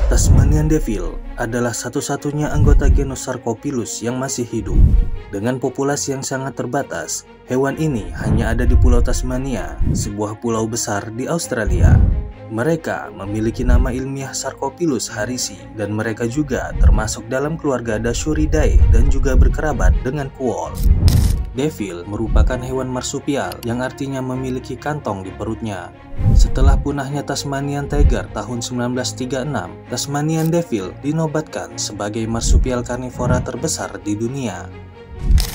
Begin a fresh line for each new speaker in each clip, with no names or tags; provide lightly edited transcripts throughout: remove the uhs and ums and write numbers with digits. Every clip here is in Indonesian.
Tasmanian Devil adalah satu-satunya anggota genus Sarcopilus yang masih hidup. Dengan populasi yang sangat terbatas, hewan ini hanya ada di Pulau Tasmania, sebuah pulau besar di Australia. Mereka memiliki nama ilmiah Sarcopilus harrisi dan mereka juga termasuk dalam keluarga Dasyuridae dan juga berkerabat dengan kuol. Devil merupakan hewan marsupial yang artinya memiliki kantong di perutnya. Setelah punahnya Tasmanian Tiger tahun 1936, Tasmanian Devil dinobatkan sebagai marsupial karnivora terbesar di dunia.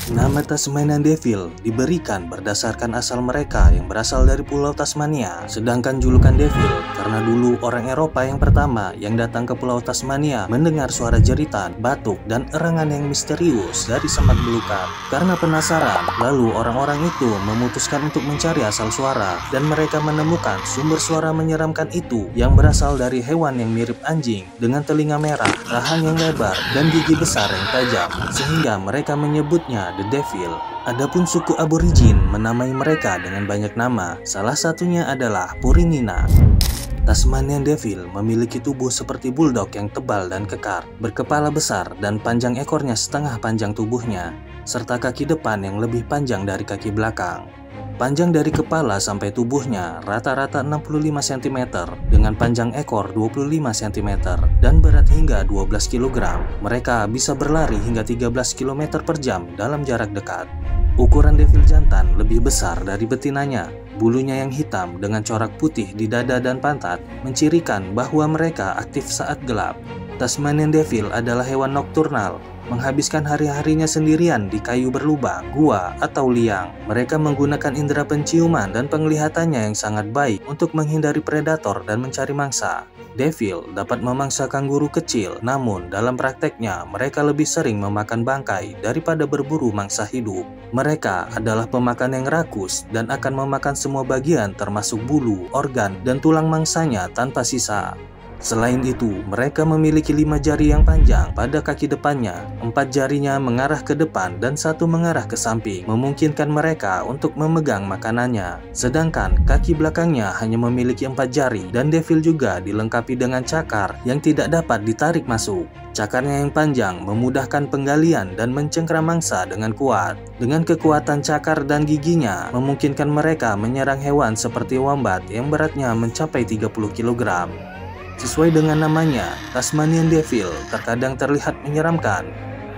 Nama Tasmanian Devil diberikan berdasarkan asal mereka yang berasal dari Pulau Tasmania. Sedangkan julukan Devil karena dulu orang Eropa yang pertama yang datang ke Pulau Tasmania mendengar suara jeritan, batuk, dan erangan yang misterius dari semak belukar. Karena penasaran, lalu orang-orang itu memutuskan untuk mencari asal suara dan mereka menemukan sumber suara menyeramkan itu yang berasal dari hewan yang mirip anjing dengan telinga merah, rahang yang lebar, dan gigi besar yang tajam, sehingga mereka menyebutnya The Devil. Adapun suku aborigin menamai mereka dengan banyak nama, salah satunya adalah Purinina. Tasmanian Devil memiliki tubuh seperti bulldog yang tebal dan kekar, berkepala besar dan panjang ekornya setengah panjang tubuhnya, serta kaki depan yang lebih panjang dari kaki belakang. Panjang dari kepala sampai tubuhnya rata-rata 65 cm dengan panjang ekor 25 cm dan berat hingga 12 kg. Mereka bisa berlari hingga 13 km per jam dalam jarak dekat. Ukuran devil jantan lebih besar dari betinanya. Bulunya yang hitam dengan corak putih di dada dan pantat mencirikan bahwa mereka aktif saat gelap. Tasmanian Devil adalah hewan nokturnal, menghabiskan hari-harinya sendirian di kayu berlubang, gua, atau liang. Mereka menggunakan indera penciuman dan penglihatannya yang sangat baik untuk menghindari predator dan mencari mangsa. Devil dapat memangsa kanguru kecil, namun dalam prakteknya mereka lebih sering memakan bangkai daripada berburu mangsa hidup. Mereka adalah pemakan yang rakus dan akan memakan semua bagian termasuk bulu, organ, dan tulang mangsanya tanpa sisa. Selain itu, mereka memiliki 5 jari yang panjang pada kaki depannya, 4 jarinya mengarah ke depan dan 1 mengarah ke samping, memungkinkan mereka untuk memegang makanannya. Sedangkan kaki belakangnya hanya memiliki 4 jari dan Devil juga dilengkapi dengan cakar yang tidak dapat ditarik masuk. Cakarnya yang panjang memudahkan penggalian dan mencengkram mangsa dengan kuat. Dengan kekuatan cakar dan giginya, memungkinkan mereka menyerang hewan seperti wombat yang beratnya mencapai 30 kg. Sesuai dengan namanya, Tasmanian Devil terkadang terlihat menyeramkan.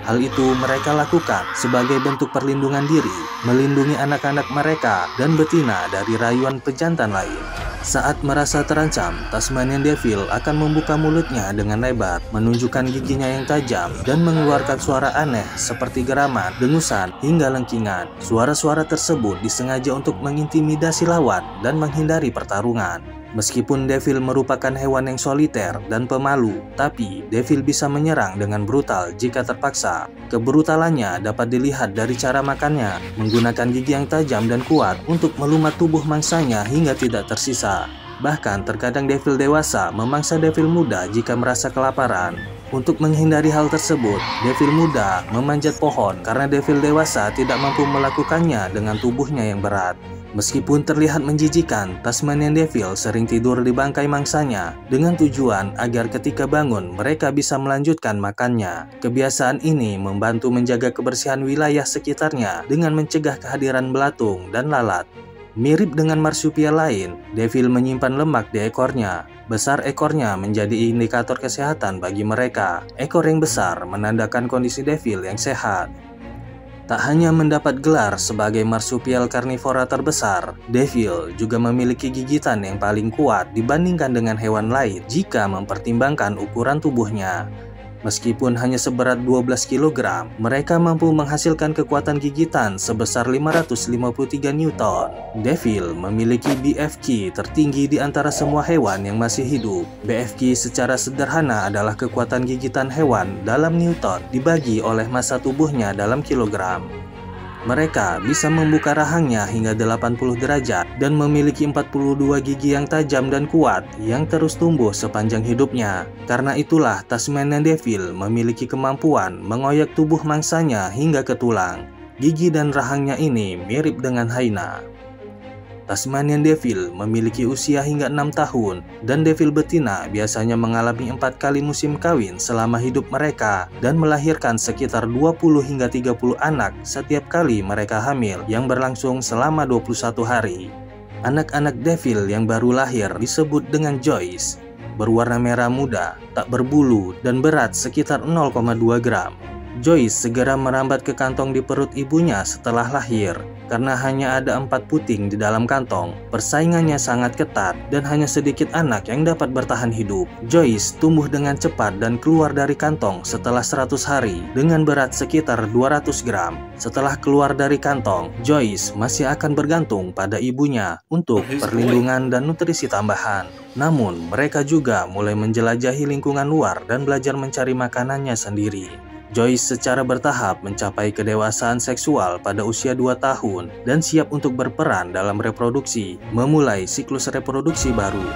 Hal itu mereka lakukan sebagai bentuk perlindungan diri, melindungi anak-anak mereka dan betina dari rayuan pejantan lain. Saat merasa terancam, Tasmanian Devil akan membuka mulutnya dengan lebar, menunjukkan giginya yang tajam, dan mengeluarkan suara aneh seperti geraman, dengusan, hingga lengkingan. Suara-suara tersebut disengaja untuk mengintimidasi lawan dan menghindari pertarungan. Meskipun Devil merupakan hewan yang soliter dan pemalu, tapi Devil bisa menyerang dengan brutal jika terpaksa. Kebrutalannya dapat dilihat dari cara makannya, menggunakan gigi yang tajam dan kuat untuk melumat tubuh mangsanya hingga tidak tersisa. Bahkan terkadang Devil dewasa memangsa Devil muda jika merasa kelaparan. Untuk menghindari hal tersebut, Devil muda memanjat pohon karena Devil dewasa tidak mampu melakukannya dengan tubuhnya yang berat. Meskipun terlihat menjijikan, Tasmanian Devil sering tidur di bangkai mangsanya dengan tujuan agar ketika bangun mereka bisa melanjutkan makannya. Kebiasaan ini membantu menjaga kebersihan wilayah sekitarnya dengan mencegah kehadiran belatung dan lalat. Mirip dengan marsupial lain, Devil menyimpan lemak di ekornya. Besar ekornya menjadi indikator kesehatan bagi mereka. Ekor yang besar menandakan kondisi Devil yang sehat. Tak hanya mendapat gelar sebagai marsupial karnivora terbesar, Devil juga memiliki gigitan yang paling kuat dibandingkan dengan hewan lain jika mempertimbangkan ukuran tubuhnya. Meskipun hanya seberat 12 kg, mereka mampu menghasilkan kekuatan gigitan sebesar 553 Newton. Devil memiliki BFQ tertinggi di antara semua hewan yang masih hidup. BFQ secara sederhana adalah kekuatan gigitan hewan dalam Newton dibagi oleh massa tubuhnya dalam kilogram. Mereka bisa membuka rahangnya hingga 80 derajat dan memiliki 42 gigi yang tajam dan kuat yang terus tumbuh sepanjang hidupnya. Karena itulah Tasmanian Devil memiliki kemampuan mengoyak tubuh mangsanya hingga ke tulang. Gigi dan rahangnya ini mirip dengan hyena. Tasmanian Devil memiliki usia hingga 6 tahun, dan Devil betina biasanya mengalami 4 kali musim kawin selama hidup mereka dan melahirkan sekitar 20 hingga 30 anak setiap kali mereka hamil yang berlangsung selama 21 hari. Anak-anak Devil yang baru lahir disebut dengan Joyce, berwarna merah muda, tak berbulu, dan berat sekitar 0,2 gram. Joyce segera merambat ke kantong di perut ibunya setelah lahir. Karena hanya ada 4 puting di dalam kantong, persaingannya sangat ketat dan hanya sedikit anak yang dapat bertahan hidup. Joyce tumbuh dengan cepat dan keluar dari kantong setelah 100 hari dengan berat sekitar 200 gram. Setelah keluar dari kantong, Joyce masih akan bergantung pada ibunya untuk perlindungan dan nutrisi tambahan. Namun, mereka juga mulai menjelajahi lingkungan luar dan belajar mencari makanannya sendiri. Joyce secara bertahap mencapai kedewasaan seksual pada usia 2 tahun dan siap untuk berperan dalam reproduksi, memulai siklus reproduksi baru.